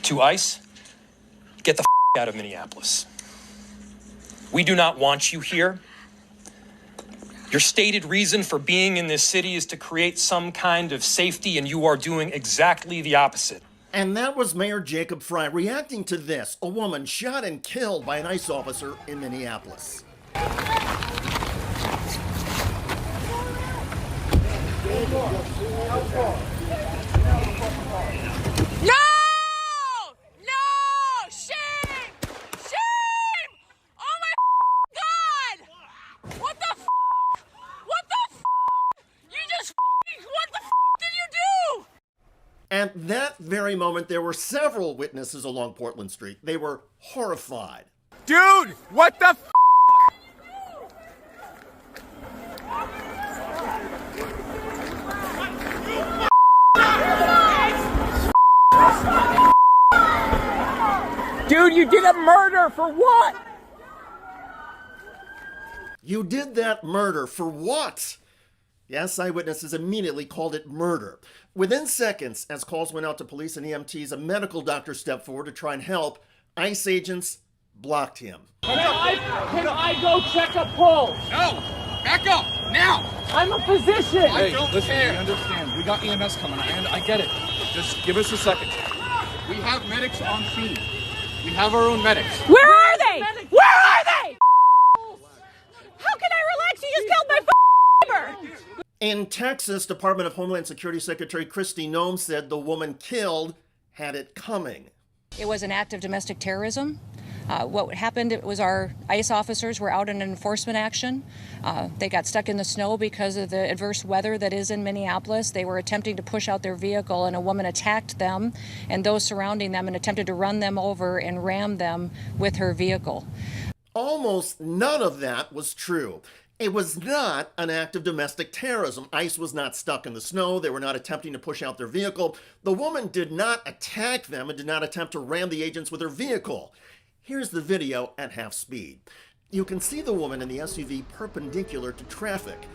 To ICE, get the out of Minneapolis. We do not want you here. Your stated reason for being in this city is to create some kind of safety, and you are doing exactly the opposite. And that was Mayor Jacob Frey reacting to this, a woman shot and killed by an ICE officer in Minneapolis. No! No! Shame! Shame! Oh my God! What the f? What the f? You just what the f did you do? At that very moment, there were several witnesses along Portland Street. They were horrified. Dude, what the f? Dude, you did a murder for what? You did that murder for what? Yes, eyewitnesses immediately called it murder. Within seconds, as calls went out to police and EMTs, a medical doctor stepped forward to try and help. ICE agents blocked him. Can I go check a pulse? No! Back up! Now! I'm a physician! I don't care. We understand. We got EMS coming, and I get it. Just give us a second. We have medics on scene. We have our own medics. Where are they? Where are they? How can I relax? You just killed my neighbor. In Texas, Department of Homeland Security Secretary Kristi Noem said the woman killed had it coming. It was an act of domestic terrorism. What happened was our ICE officers were out in an enforcement action. They got stuck in the snow because of the adverse weather that is in Minneapolis. They were attempting to push out their vehicle, and a woman attacked them and those surrounding them and attempted to run them over and ram them with her vehicle. Almost none of that was true. It was not an act of domestic terrorism. ICE was not stuck in the snow. They were not attempting to push out their vehicle. The woman did not attack them and did not attempt to ram the agents with her vehicle. Here's the video at half speed. You can see the woman in the SUV perpendicular to traffic.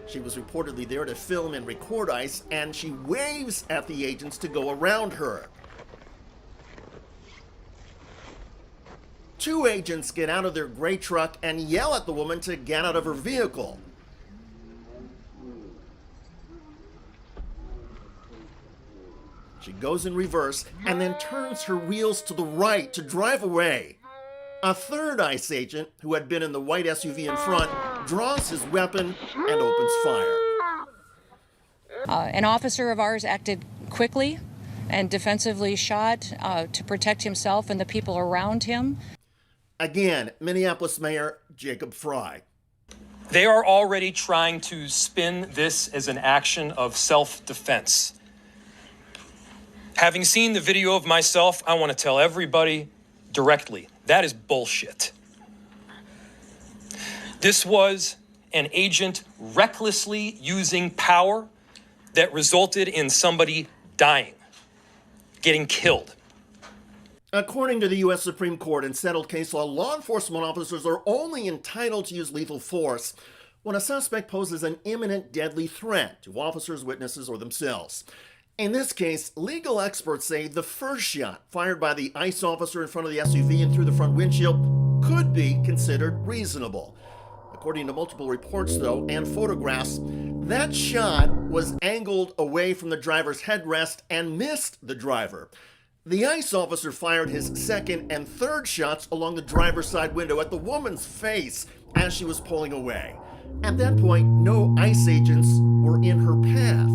She was reportedly there to film and record ICE, and she waves at the agents to go around her. Two agents get out of their gray truck and yell at the woman to get out of her vehicle. She goes in reverse and then turns her wheels to the right to drive away. A third ICE agent, who had been in the white SUV in front, draws his weapon and opens fire. An officer of ours acted quickly and defensively shot to protect himself and the people around him. Again, Minneapolis Mayor Jacob Frey. They are already trying to spin this as an action of self-defense. Having seen the video of myself, I want to tell everybody directly, that is bullshit. This was an agent recklessly using power that resulted in somebody dying, getting killed. According to the U.S. Supreme Court in settled case law enforcement officers are only entitled to use lethal force when a suspect poses an imminent deadly threat to officers, witnesses, or themselves. In this case, legal experts say the first shot fired by the ICE officer in front of the SUV and through the front windshield could be considered reasonable. According to multiple reports, though, and photographs, that shot was angled away from the driver's headrest and missed the driver. The ICE officer fired his second and third shots along the driver's side window at the woman's face as she was pulling away. At that point, no ICE agents were in her path.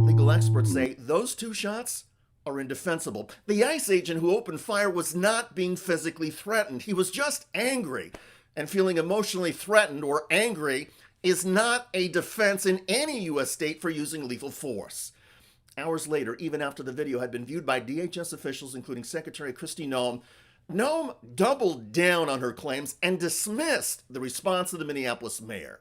Legal experts say those two shots are indefensible. The ICE agent who opened fire was not being physically threatened. He was just angry. And feeling emotionally threatened or angry is not a defense in any U.S. state for using lethal force. Hours later, even after the video had been viewed by DHS officials, including Secretary Kristi Noem, Noem doubled down on her claims and dismissed the response of the Minneapolis mayor.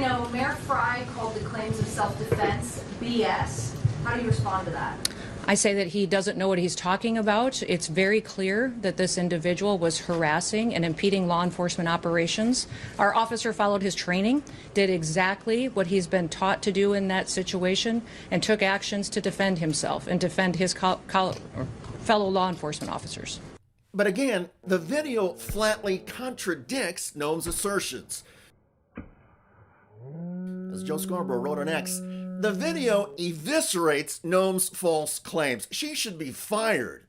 You know, Mayor Frey called the claims of self-defense BS. How do you respond to that? I say that he doesn't know what he's talking about. It's very clear that this individual was harassing and impeding law enforcement operations. Our officer followed his training, did exactly what he's been taught to do in that situation, and took actions to defend himself and defend his fellow law enforcement officers. But again, the video flatly contradicts Noem's assertions. As Joe Scarborough wrote on X, the video eviscerates Noem's false claims. She should be fired.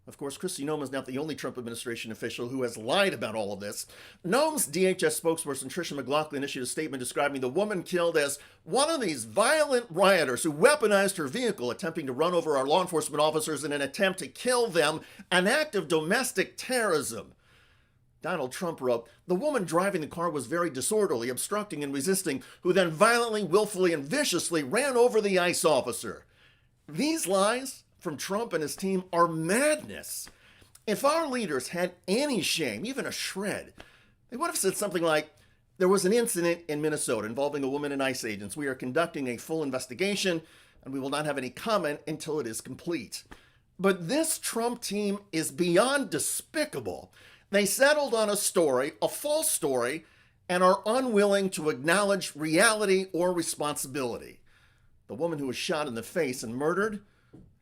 Of course, Kristi Noem is not the only Trump administration official who has lied about all of this. Noem's DHS spokesperson Tricia McLaughlin issued a statement describing the woman killed as one of these violent rioters who weaponized her vehicle, attempting to run over our law enforcement officers in an attempt to kill them, an act of domestic terrorism. Donald Trump wrote, the woman driving the car was very disorderly, obstructing and resisting, who then violently, willfully, and viciously ran over the ICE officer. These lies from Trump and his team are madness. If our leaders had any shame, even a shred, they would have said something like, there was an incident in Minnesota involving a woman and ICE agents. We are conducting a full investigation, and we will not have any comment until it is complete. But this Trump team is beyond despicable. They settled on a story, a false story, and are unwilling to acknowledge reality or responsibility. The woman who was shot in the face and murdered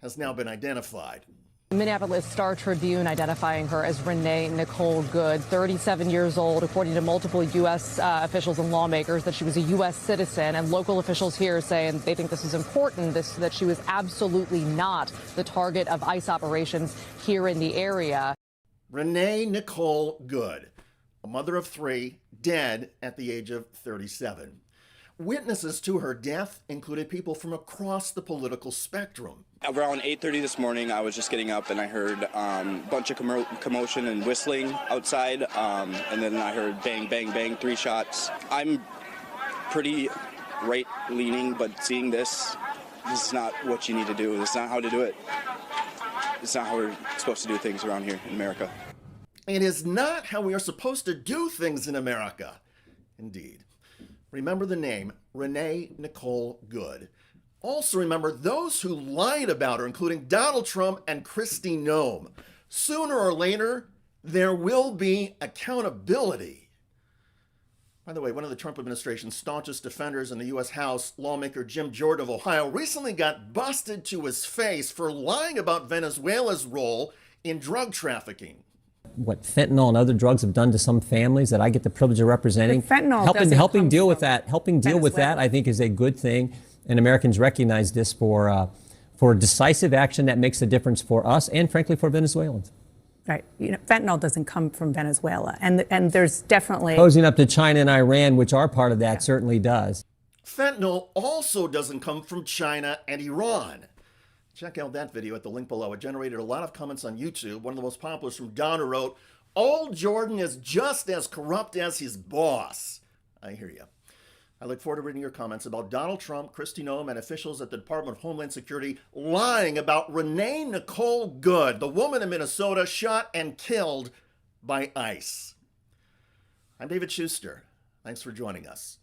has now been identified. Minneapolis Star-Tribune identifying her as Renee Nicole Good, 37 years old, according to multiple U.S. Officials and lawmakers, that she was a U.S. citizen. And local officials here saying they think this is important, that she was absolutely not the target of ICE operations here in the area. Renee Nicole Good, a mother of three, dead at the age of 37. Witnesses to her death included people from across the political spectrum. Around 8:30 this morning, I was just getting up and I heard a bunch of commotion and whistling outside, and then I heard bang, bang, bang, 3 shots. I'm pretty right-leaning, but seeing this is not what you need to do. This is not how to do it. It's not how we're supposed to do things around here in America. It is not how we are supposed to do things in America. Indeed. Remember the name, Renee Nicole Good. Also remember those who lied about her, including Donald Trump and Kristi Noem. Sooner or later, there will be accountability. By the way, one of the Trump administration's staunchest defenders in the U.S. House, lawmaker Jim Jordan of Ohio, recently got busted to his face for lying about Venezuela's role in drug trafficking. What fentanyl and other drugs have done to some families that I get the privilege of representing, helping deal with that, I think is a good thing. And Americans recognize this for decisive action that makes a difference for us and, frankly, for Venezuelans. Right. You know, fentanyl doesn't come from Venezuela. And there's definitely... Posing up to China and Iran, which are part of that, certainly does. Fentanyl also doesn't come from China and Iran. Check out that video at the link below. It generated a lot of comments on YouTube. One of the most popular is from Donna wrote, "Old Jordan is just as corrupt as his boss." I hear you. I look forward to reading your comments about Donald Trump, Kristi Noem, and officials at the Department of Homeland Security lying about Renee Nicole Good, the woman in Minnesota shot and killed by ICE. I'm David Shuster. Thanks for joining us.